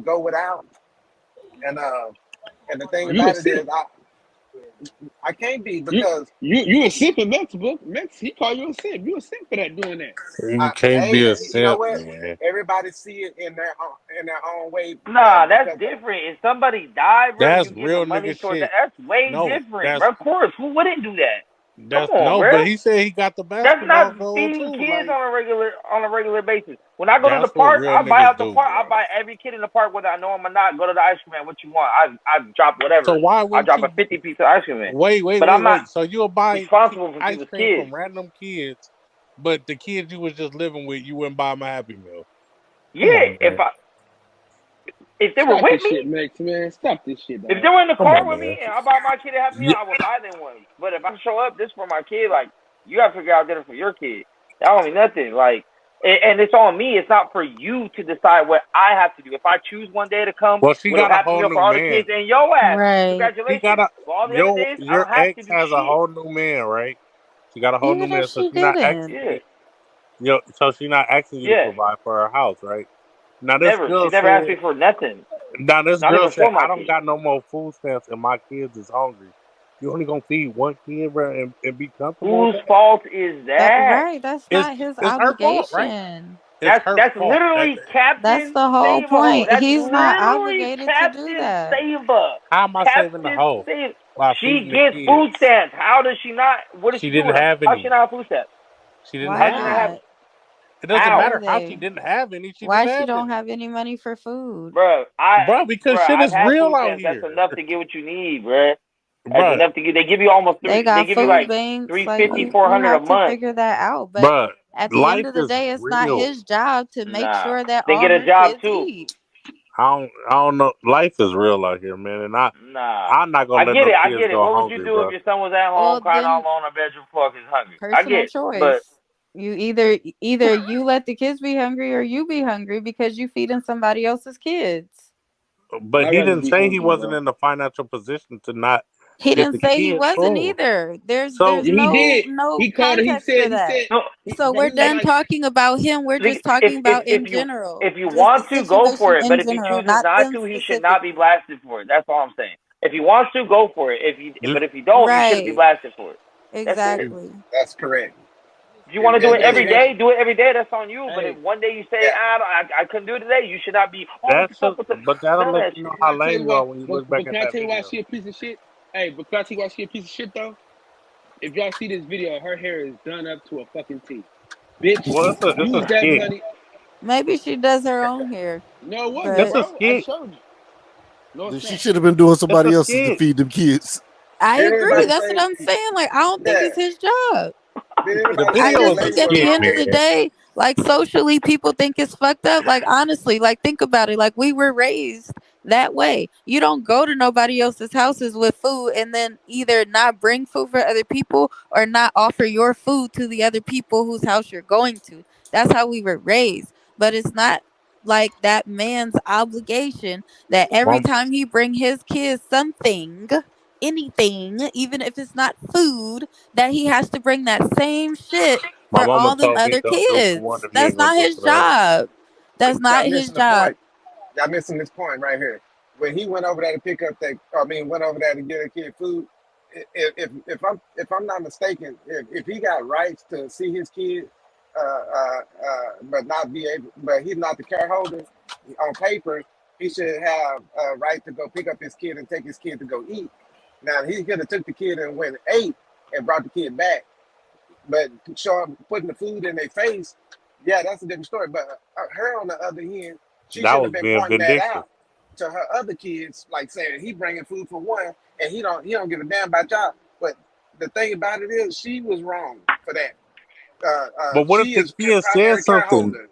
go without. And the thing You a about it is, simp. I can't be You because you a simp in Memphis book. Memphis, he call you a simp. You a simp for that doing that. You can't hey, be a you know simp, what? man. Everybody see it in their own way. Nah, that's Because different. If somebody died, bro, and That's you real giving money nigga towards that, shit. that's way No, different, bro. Of course, who wouldn't do that? Come that's on, no. bro. But he said he got the That's not basketball goal feeding too. kids Like on a regular basis. When I go to the that's what park, real I buy niggas out the do, park. I bro. buy every kid in the park, whether I know him or not. Go to the ice cream man. What you want? I drop So whatever. why I wouldn't drop a you? 50-piece of ice cream man. Wait, wait, But wait, I'm not wait. So you'll buy responsible for ice people's cream kids. from random kids, but the kids you was just living with, you wouldn't buy them a Happy Meal. Come Yeah, on, man. if they were Stop with this me, shit, Max, man. Stop this shit, if they dog. were in the Come car on, with me man. and I buy my kid a Happy Meal, Yeah, I would buy them one. But if I show up, this for my kid, like you gotta figure out dinner for your kid. That don't mean nothing. Like, and it's on me. It's not for you to decide what I have to do. If I choose one day to come well, she with a got a Happy whole Meal for new all the man. kids and your ass, Right. She got congratulations. a For all the other days, I your don't have to ex do has a shit. whole new man, right? She got a whole new Even if man, so she she's not didn't. asking Yeah, you. So she's not asking you to yeah. provide for her house, right? Now this Never. girl She's never asked said. me for nothing. Now this Not girl even said, for my "I don't kid. got no more food stamps, and my kids is hungry. You only gonna feed one kid, bro, and be comfortable with Whose that? fault is That that? right. That's It's not his it's her fault, right? obligation. It's That's her that's fault. literally That's Captain the whole Save a Hoe. point. That's He's not literally obligated to do Captain that. Saver. How am I saving the Captain hoe Save. by She feeding the gets food kids? stamps. How does she not? What does She she do with didn't them? have How does she any. not have food stamps? She didn't Why How does she have not any. have? not? It doesn't How, Why matter are how she they? didn't have any. She didn't Why she have don't any, have any money for food? bro? bro. Because shit I've is had real food out stamps. That's here, enough to get what you need, bro. That's bro. enough to get. They give you almost They three. They got give you food like banks. three Like fifty, you, four you hundred a have to month. figure that out. But But at the end life of the is day, it's not real. his job to make Nah, sure that they all get a her job kids too. eat. I don't know. Life is real out here, man, and Nah. I'm not I gonna let get no it. I kids get it. go What would you hungry, do if bro. your son was at home Well, crying all then alone in a bedroom fucking hungry? I personal get it. But choice. You either you let the kids be hungry or you be hungry because you feeding somebody else's kids. But I'd he rather didn't be say he hungry, wasn't bro. in the financial position to not He get didn't the say he kids wasn't food. either. There's So there's Yeah, he no did. no He called it. He context for said. He that. said. no, So Bro, we're he was done like, talking about him. We're just if talking if about if in you general. if you Just the want to, go situation for it. in But if he general, chooses not not them to, he should not be specifically. blasted for it. That's all I'm saying. If he wants to, go for it. you, But if you don't, you shouldn't be Right. blasted for it. That's it. Exactly. that's correct. If you want to do it hey, every man. day, do it every day. That's on you. But if Hey, one day you say, Yeah, I couldn't do it today, you should not be. Oh, what the that's fuck? just, What the? but that'll None of let that you know shit. can how I tell lame you you why? are when you look back But at can I that tell you why video. she a piece of shit? Hey, but can I tell you why she a piece of shit though? If y'all see this video, her hair is done up to a fucking T. Bitch, Well, it's a use that skit. money. Maybe she does her own hair, No, it wasn't, It's but a bro. I skit. showed you. No, it's She not. should have been doing It's a somebody else's to skit. feed them kids. I did agree. anybody That's what say? I'm saying. Like, I don't think Yeah, it's his job. did The anybody I say video the just is a think lady at was the skit, end of wrong? the man. day, like socially, people think it's fucked up. Like honestly, like think about it. Like we were raised that way. You don't go to nobody else's houses with food and then either not bring food for other people or not offer your food to the other people whose house you're going to. That's how we were raised. But it's not like that man's obligation that every Mom, time he bring his kids something, anything, even if it's not food, that he has to bring that same shit my for mama all them told me other don't do for one kids. if you That's ain't gonna not do his for the other. job. But That's not y'all his missing the job. point. Y'all missing this point right here. When he went over there to pick up that, I mean, went over there to get a kid food. If I'm not mistaken, if he got rights to see his kid, but not be able, but he's not the care holder on paper, he should have a right to go pick up his kid and take his kid to go eat. Now he could have took the kid and went and ate and brought the kid back, but showing putting the food in their face, yeah, that's a different story. But her, on the other hand, she That should have was been being pointing that vindictive. out to her other kids, like saying he bringing food for one, and he don't give a damn about y'all. But the thing about it is, she was wrong for that. But what if She the is kid said primary care something? holder.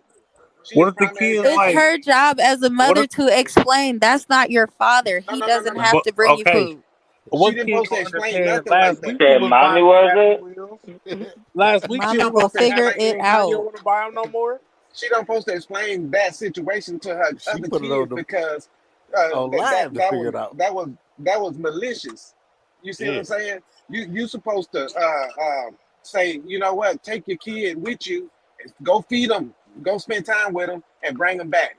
She What is if the primary kid care It's like? holder. her job as a What mother if? to explain that's not your father. No, He no, no, no, doesn't no. have But to bring you okay, food. She what didn't kid supposed to gonna explain understand? nothing like Last that. week she Said was mommy buying me was Happy it? Wheels. Last week she Mommy was She will buying don't me supposed to figure Happy it explain. Meals. Now you don't out. want to buy them no more. She don't supposed to explain that situation to her She other put it on kids the because on that that live to that figure was it out. that was malicious. You see what Yeah, I'm saying? You supposed to say, you know what? Take your kid with you, go feed them, go spend time with them, and bring them back.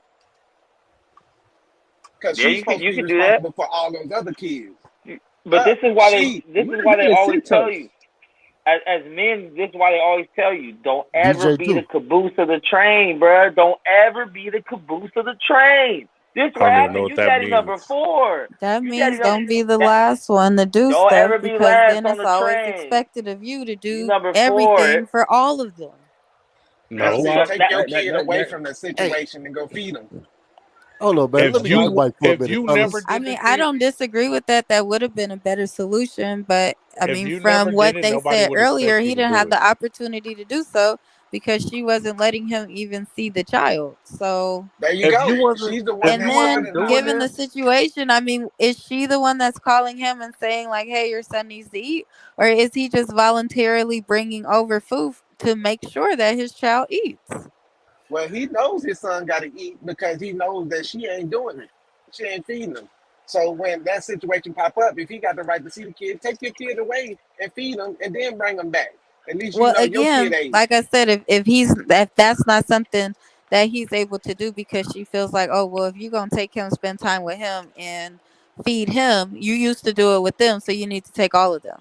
because Yeah, she's supposed to you be can do that. responsible for all those other kids. But this is why they Nigga always tell Santos. you, as men, this is why they always tell you, don't ever DJ be the too. caboose of the train, bro. Don't ever be the caboose of the train. This I what don't even know happened. what You that daddy number means. 4. That You daddy means number don't be the that. last one to do Don't stuff ever be because last then on it's the always train. expected of you to You do number 4. everything for all of them. Now, No. see, Why take your that kid away that from the Hey, situation and go feed them. hold on, man. If Let me why get the you mic for a if minute, you never fellas. I did the mean, I shit, don't disagree with that. That would have been a better solution. But I if mean, you never from did what it, they nobody said would earlier, expect you he to didn't do have it. the opportunity to do so because she wasn't letting him even see the child. So, There you If you go. wasn't She's the one if and you that shut wasn't then it doing off. given the this, situation, I mean, is she the one that's calling him and saying like, "Hey, your son needs to eat," or is he just voluntarily bringing over food to make sure that his child eats? Well, he knows his son got to eat because he knows that she ain't doing it. She ain't feeding him. So when that situation pop up, if he got the right to see the kid, take your kid away and feed him, and then bring him back. At least you Well, know your kid again, ate. like I said, if that's not something that he's able to do because she feels like, oh well, if you're gonna take him, spend time with him, and feed him, you used to do it with them, so you need to take all of them.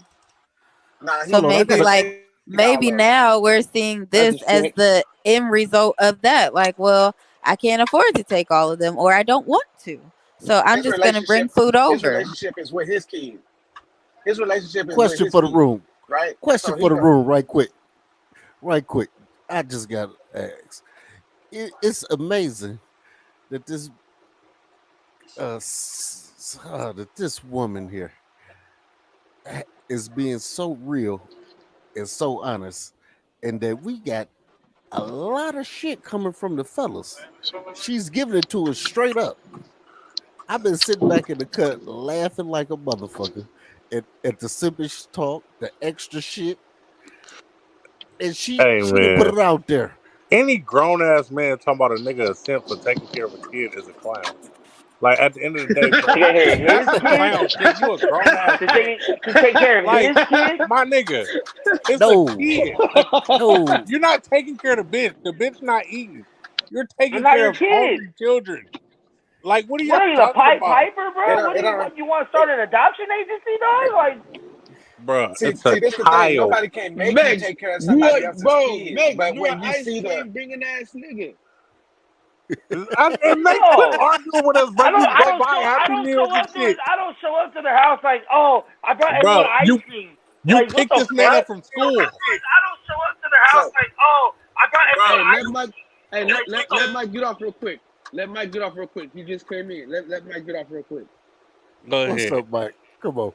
Nah, So Hold he on, I he maybe got a. didn't like take all maybe of them. now we're seeing that's a this as stretch. the end result of that. Like, well, I can't afford to take all of them, or I don't want to, so I'm His just gonna bring relationship, food his over. relationship is with his kid. His relationship is with Question his for the kid, room. right? Question So for he the go. room, right quick. Right quick. I just got to ask. It's amazing that this woman here is being so real and so honest, and that we got a lot of shit coming from the fellas. She's giving it to us straight up. I've been sitting back in the cut laughing like a motherfucker at the simpish talk, the extra shit, and she hey didn't put man, it out there. any grown ass man talking about a nigga a simp for taking care of a kid is a clown. Like at the end of the day, To bro, take care of that's his some kid. clown shit. You a grown ass man. To take care of Like his kid. my nigga, it's a No, kid. Like no. you're not taking care of the bitch. The bitch not eating. You're They're taking not care your of kid. hungry children. Like what are What y'all are you, the talking Pied about, Piper, It bro? don't. What It do you don't. want? You want to start an adoption agency, dog? Like, bro? See, It's a see, this the thing. child. Nobody can make you Megs, take care of you somebody a else's kid. Megs, But you're an when you ice see the cream bringing ass nigga. And they quit no. arguing with us, bro. You I go don't buy show. I Happy don't show Meals and up to shit, it. I don't show up to the house like, oh, I brought everyone bro. ice cream. You Like, what pick the this man fuck? up from school, I don't show up to the house so like, oh, I brought everyone Hey, let ice Mike. Hey, cream. Like, what the? let Mike get off real quick. Let Mike get off real quick. He just came in. Let Mike get off real quick. go What's ahead. up, Mike? Come on.